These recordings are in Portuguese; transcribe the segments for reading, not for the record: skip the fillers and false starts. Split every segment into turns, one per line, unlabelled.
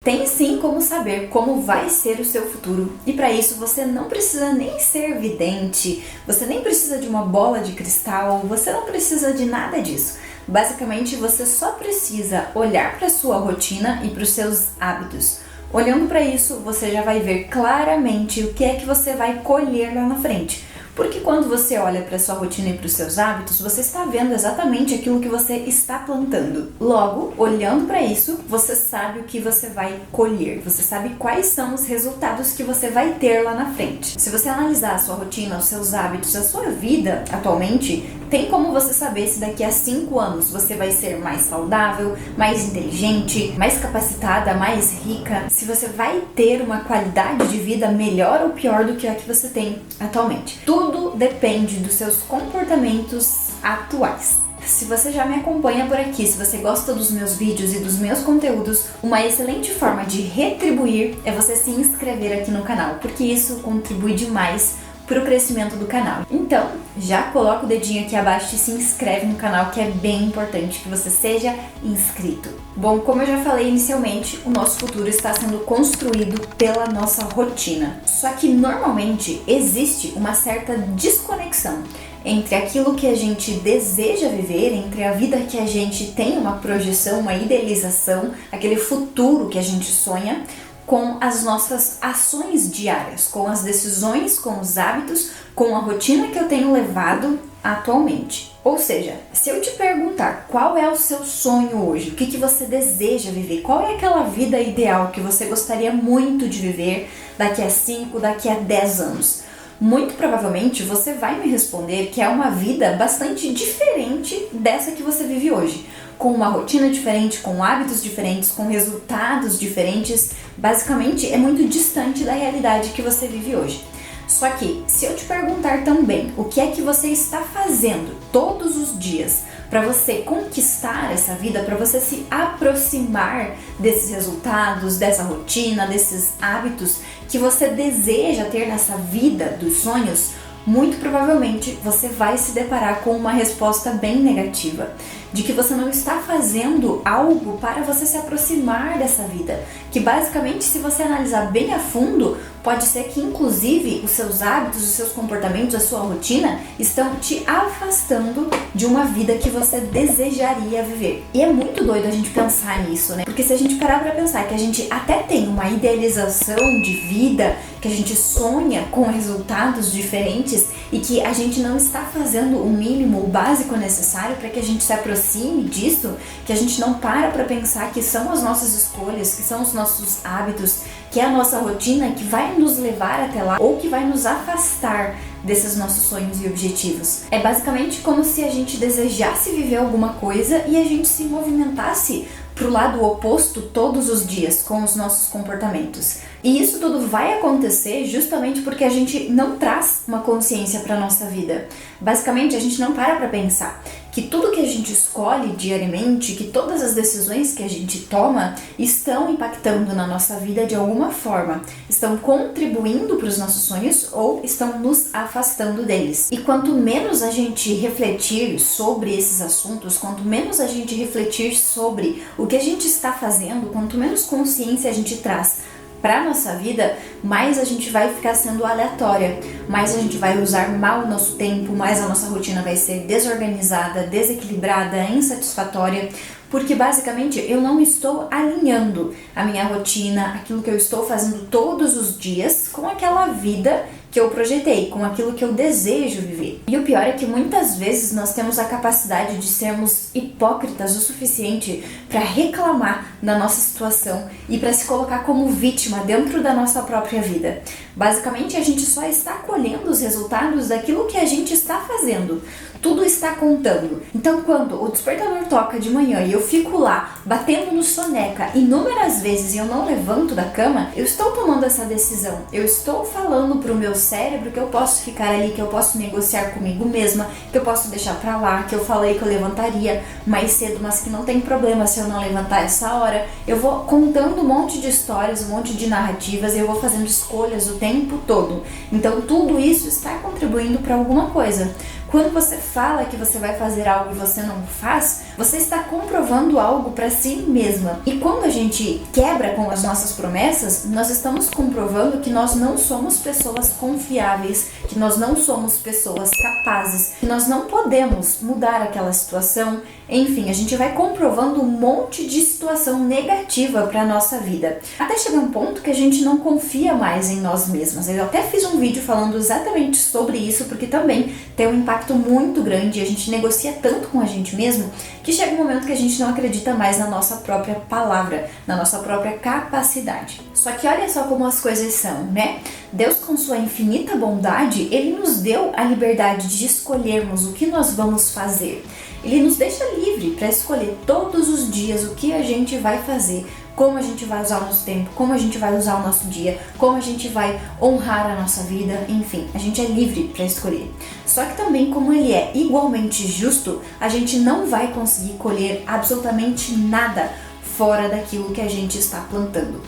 Tem sim como saber como vai ser o seu futuro, e para isso você não precisa nem ser vidente, você nem precisa de uma bola de cristal, você não precisa de nada disso. Basicamente você só precisa olhar para a sua rotina e para os seus hábitos. Olhando para isso, você já vai ver claramente o que é que você vai colher lá na frente. Porque quando você olha para a sua rotina e para os seus hábitos, você está vendo exatamente aquilo que você está plantando. Logo, olhando para isso, você sabe o que você vai colher. Você sabe quais são os resultados que você vai ter lá na frente. Se você analisar a sua rotina, os seus hábitos, a sua vida atualmente, tem como você saber se daqui a 5 anos você vai ser mais saudável, mais inteligente, mais capacitada, mais rica, se você vai ter uma qualidade de vida melhor ou pior do que a que você tem atualmente. Tudo depende dos seus comportamentos atuais. Se você já me acompanha por aqui, se você gosta dos meus vídeos e dos meus conteúdos, uma excelente forma de retribuir é você se inscrever aqui no canal, porque isso contribui demais para o crescimento do canal. Então, já coloca o dedinho aqui abaixo e se inscreve no canal, que é bem importante que você seja inscrito. Bom, como eu já falei inicialmente, o nosso futuro está sendo construído pela nossa rotina. Só que normalmente existe uma certa desconexão entre aquilo que a gente deseja viver, entre a vida que a gente tem uma projeção, uma idealização, aquele futuro que a gente sonha, com as nossas ações diárias, com as decisões, com os hábitos, com a rotina que eu tenho levado atualmente. Ou seja, se eu te perguntar qual é o seu sonho hoje, o que você deseja viver, qual é aquela vida ideal que você gostaria muito de viver daqui a 5, daqui a 10 anos, muito provavelmente você vai me responder que é uma vida bastante diferente dessa que você vive hoje, com uma rotina diferente, com hábitos diferentes, com resultados diferentes. Basicamente é muito distante da realidade que você vive hoje. Só que, se eu te perguntar também o que é que você está fazendo todos os dias para você conquistar essa vida, para você se aproximar desses resultados, dessa rotina, desses hábitos que você deseja ter nessa vida dos sonhos, muito provavelmente você vai se deparar com uma resposta bem negativa, de que você não está fazendo algo para você se aproximar dessa vida, que basicamente, se você analisar bem a fundo, pode ser que inclusive os seus hábitos, os seus comportamentos, a sua rotina estão te afastando de uma vida que você desejaria viver. E é muito doido a gente pensar nisso, né? Porque se a gente parar pra pensar que a gente até tem uma idealização de vida, que a gente sonha com resultados diferentes e que a gente não está fazendo o mínimo, o básico necessário para que a gente se aproxime disso, que a gente não para pensar que são as nossas escolhas, que são os nossos hábitos, que é a nossa rotina que vai nos levar até lá ou que vai nos afastar desses nossos sonhos e objetivos. É basicamente como se a gente desejasse viver alguma coisa e a gente se movimentasse pro lado oposto todos os dias com os nossos comportamentos. E isso tudo vai acontecer justamente porque a gente não traz uma consciência para nossa vida. Basicamente, a gente não para pensar que tudo que a gente escolhe diariamente, que todas as decisões que a gente toma estão impactando na nossa vida de alguma forma, estão contribuindo para os nossos sonhos ou estão nos afastando deles. E quanto menos a gente refletir sobre esses assuntos, quanto menos a gente refletir sobre o que a gente está fazendo, quanto menos consciência a gente traz para nossa vida, mais a gente vai ficar sendo aleatória, mais a gente vai usar mal o nosso tempo, mais a nossa rotina vai ser desorganizada, desequilibrada, insatisfatória, porque basicamente eu não estou alinhando a minha rotina, aquilo que eu estou fazendo todos os dias com aquela vida que eu projetei, com aquilo que eu desejo viver. E o pior é que muitas vezes nós temos a capacidade de sermos hipócritas o suficiente para reclamar da nossa situação e para se colocar como vítima dentro da nossa própria vida. Basicamente, a gente só está colhendo os resultados daquilo que a gente está fazendo. Tudo está contando. Então, quando o despertador toca de manhã e eu fico lá, batendo no soneca inúmeras vezes e eu não levanto da cama, eu estou tomando essa decisão. Eu estou falando pro meu cérebro que eu posso ficar ali, que eu posso negociar comigo mesma, que eu posso deixar pra lá, que eu falei que eu levantaria mais cedo, mas que não tem problema se eu não levantar essa hora. Eu vou contando um monte de histórias, um monte de narrativas, e eu vou fazendo escolhas o tempo todo. Então, tudo isso está contribuindo para alguma coisa. Quando você fala que você vai fazer algo e você não faz, Você está comprovando algo para si mesma. E quando a gente quebra com as nossas promessas, nós estamos comprovando que nós não somos pessoas confiáveis, que nós não somos pessoas capazes, que nós não podemos mudar aquela situação. Enfim, a gente vai comprovando um monte de situação negativa para nossa vida. Até chegar um ponto que a gente não confia mais em nós mesmas. Eu até fiz um vídeo falando exatamente sobre isso, porque também tem um impacto muito grande. A gente negocia tanto com a gente mesmo que chega um momento que a gente não acredita mais na nossa própria palavra, na nossa própria capacidade. Só que olha só como as coisas são, né? Deus, com sua infinita bondade, Ele nos deu a liberdade de escolhermos o que nós vamos fazer. Ele nos deixa livre para escolher todos os dias o que a gente vai fazer, como a gente vai usar o nosso tempo, como a gente vai usar o nosso dia, como a gente vai honrar a nossa vida, enfim, a gente é livre para escolher. Só que também, como Ele é igualmente justo, a gente não vai conseguir colher absolutamente nada fora daquilo que a gente está plantando.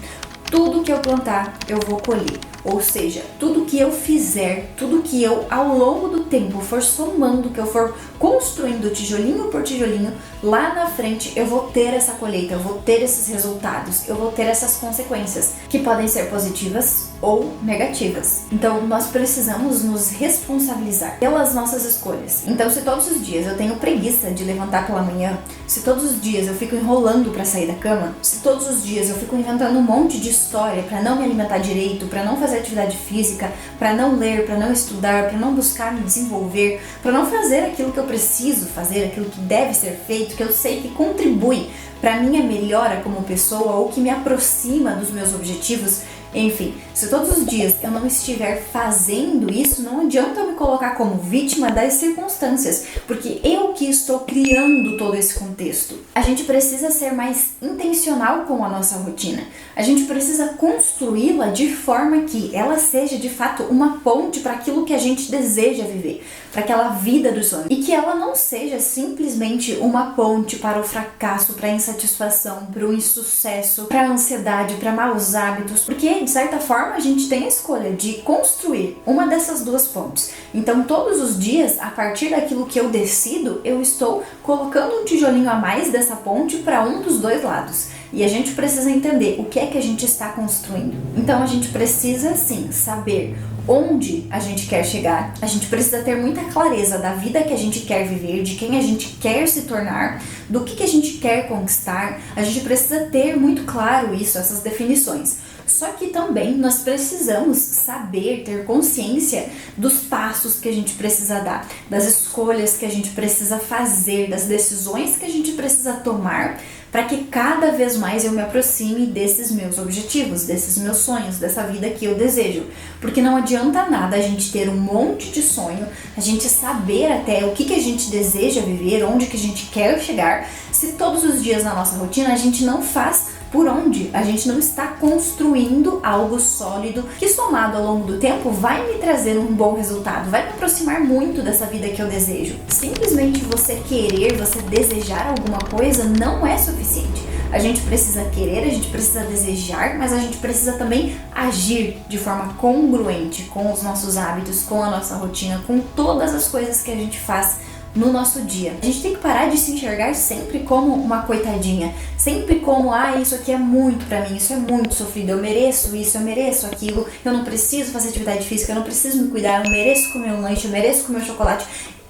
Tudo que eu plantar, eu vou colher. Ou seja, tudo que eu fizer, tudo que eu ao longo do tempo for somando, que eu for construindo tijolinho por tijolinho, lá na frente eu vou ter essa colheita, eu vou ter esses resultados, eu vou ter essas consequências, que podem ser positivas ou negativas. Então nós precisamos nos responsabilizar pelas nossas escolhas. Então, se todos os dias eu tenho preguiça de levantar pela manhã, se todos os dias eu fico enrolando para sair da cama, se todos os dias eu fico inventando um monte de história para não me alimentar direito, para não fazer atividade física, para não ler, para não estudar, para não buscar me desenvolver, para não fazer aquilo que eu preciso fazer, aquilo que deve ser feito, que eu sei que contribui para minha melhora como pessoa ou que me aproxima dos meus objetivos. Enfim, se todos os dias eu não estiver fazendo isso, não adianta eu me colocar como vítima das circunstâncias, porque eu que estou criando todo esse contexto. A gente precisa ser mais intencional com a nossa rotina. A gente precisa construí-la de forma que ela seja de fato uma ponte para aquilo que a gente deseja viver, para aquela vida dos sonhos, e que ela não seja simplesmente uma ponte para o fracasso, para a insatisfação, para o insucesso, para a ansiedade, para maus hábitos, porque de certa forma a gente tem a escolha de construir uma dessas duas pontes. Então todos os dias, a partir daquilo que eu decido, eu estou colocando um tijolinho a mais dessa ponte para um dos dois lados. E a gente precisa entender o que é que a gente está construindo. Então a gente precisa sim saber onde a gente quer chegar. A gente precisa ter muita clareza da vida que a gente quer viver, de quem a gente quer se tornar, do que a gente quer conquistar. A gente precisa ter muito claro isso, essas definições. Só que também nós precisamos saber, ter consciência dos passos que a gente precisa dar, das escolhas que a gente precisa fazer, das decisões que a gente precisa tomar para que cada vez mais eu me aproxime desses meus objetivos, desses meus sonhos, dessa vida que eu desejo. Porque não adianta nada a gente ter um monte de sonho, a gente saber até o que a gente deseja viver, onde que a gente quer chegar, se todos os dias na nossa rotina a gente não faz por onde a gente não está construindo algo sólido que, somado ao longo do tempo, vai me trazer um bom resultado, vai me aproximar muito dessa vida que eu desejo. Simplesmente você querer, você desejar alguma coisa não é suficiente. A gente precisa querer, a gente precisa desejar, mas a gente precisa também agir de forma congruente com os nossos hábitos, com a nossa rotina, com todas as coisas que a gente faz no nosso dia. A gente tem que parar de se enxergar sempre como uma coitadinha, sempre como, isso aqui é muito pra mim, isso é muito sofrido, eu mereço isso, eu mereço aquilo, eu não preciso fazer atividade física, eu não preciso me cuidar, eu mereço comer um lanche, eu mereço comer um chocolate.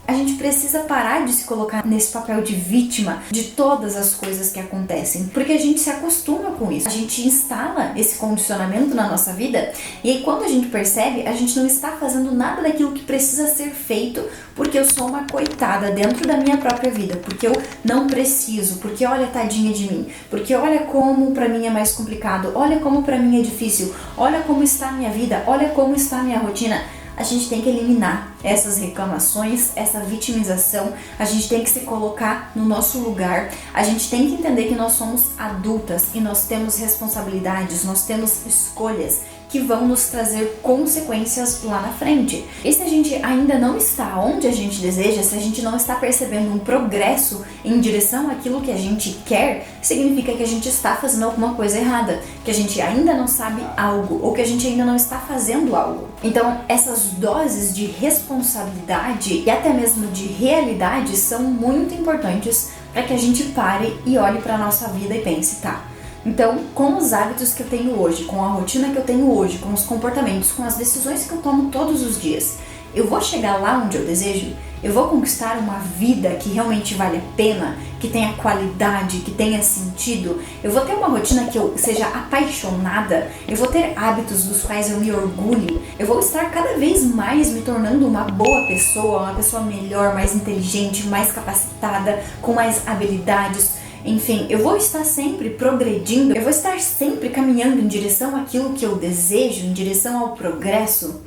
A gente precisa parar de se colocar nesse papel de vítima de todas as coisas que acontecem, porque a gente se acostuma com isso. A gente instala esse condicionamento na nossa vida e aí quando a gente percebe, a gente não está fazendo nada daquilo que precisa ser feito porque eu sou uma coitada dentro da minha própria vida, porque eu não preciso, porque olha, tadinha de mim, porque olha como pra mim é mais complicado, olha como pra mim é difícil, olha como está a minha vida, olha como está a minha rotina. A gente tem que eliminar essas reclamações, essa vitimização, a gente tem que se colocar no nosso lugar, a gente tem que entender que nós somos adultas e nós temos responsabilidades, nós temos escolhas que vão nos trazer consequências lá na frente. E se a gente ainda não está onde a gente deseja, se a gente não está percebendo um progresso em direção àquilo que a gente quer, significa que a gente está fazendo alguma coisa errada, que a gente ainda não sabe algo, ou que a gente ainda não está fazendo algo. Então, essas doses de responsabilidade e até mesmo de realidade são muito importantes para que a gente pare e olhe para a nossa vida e pense, tá? Então, com os hábitos que eu tenho hoje, com a rotina que eu tenho hoje, com os comportamentos, com as decisões que eu tomo todos os dias, eu vou chegar lá onde eu desejo? Eu vou conquistar uma vida que realmente vale a pena, que tenha qualidade, que tenha sentido? Eu vou ter uma rotina que eu seja apaixonada? Eu vou ter hábitos dos quais eu me orgulho? Eu vou estar cada vez mais me tornando uma boa pessoa, uma pessoa melhor, mais inteligente, mais capacitada, com mais habilidades? Enfim, eu vou estar sempre progredindo, eu vou estar sempre caminhando em direção àquilo que eu desejo, em direção ao progresso.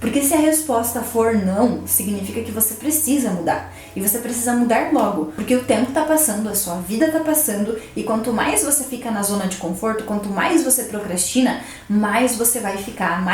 Porque se a resposta for não, significa que você precisa mudar. E você precisa mudar logo, porque o tempo está passando, a sua vida está passando, e quanto mais você fica na zona de conforto, quanto mais você procrastina, mais você vai ficar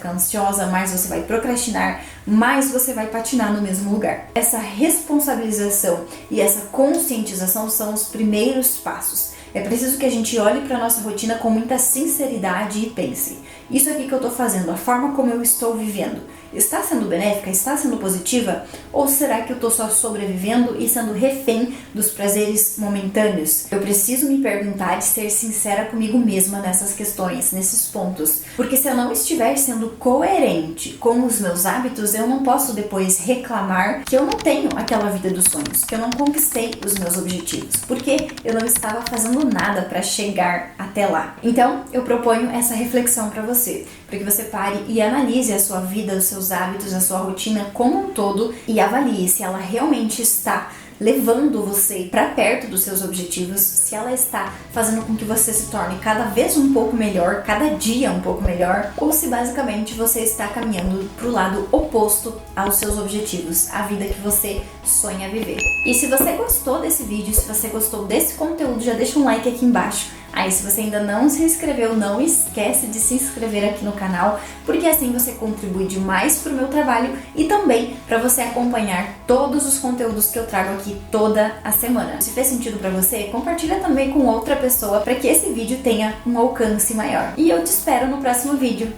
ansiosa, mais você vai procrastinar, mais você vai patinar no mesmo lugar. Essa responsabilização e essa conscientização são os primeiros passos. É preciso que a gente olhe para a nossa rotina com muita sinceridade e pense: isso aqui que eu estou fazendo, a forma como eu estou vivendo, está sendo benéfica? Está sendo positiva? Ou será que eu estou só sobrevivendo e sendo refém dos prazeres momentâneos? Eu preciso me perguntar e ser sincera comigo mesma nessas questões, nesses pontos. Porque se eu não estiver sendo coerente com os meus hábitos, eu não posso depois reclamar que eu não tenho aquela vida dos sonhos, que eu não conquistei os meus objetivos, porque eu não estava fazendo nada para chegar até lá. Então, eu proponho essa reflexão para você, para que você pare e analise a sua vida, os seus hábitos, a sua rotina como um todo e avalie se ela realmente está levando você para perto dos seus objetivos, se ela está fazendo com que você se torne cada vez um pouco melhor, cada dia um pouco melhor, ou se basicamente você está caminhando para o lado oposto aos seus objetivos, a vida que você sonha viver. E se você gostou desse vídeo, se você gostou desse conteúdo, já deixa um like aqui embaixo. Aí, se você ainda não se inscreveu, não esquece de se inscrever aqui no canal, porque assim você contribui demais para o meu trabalho e também para você acompanhar todos os conteúdos que eu trago aqui toda a semana. Se fez sentido para você, compartilha também com outra pessoa para que esse vídeo tenha um alcance maior. E eu te espero no próximo vídeo.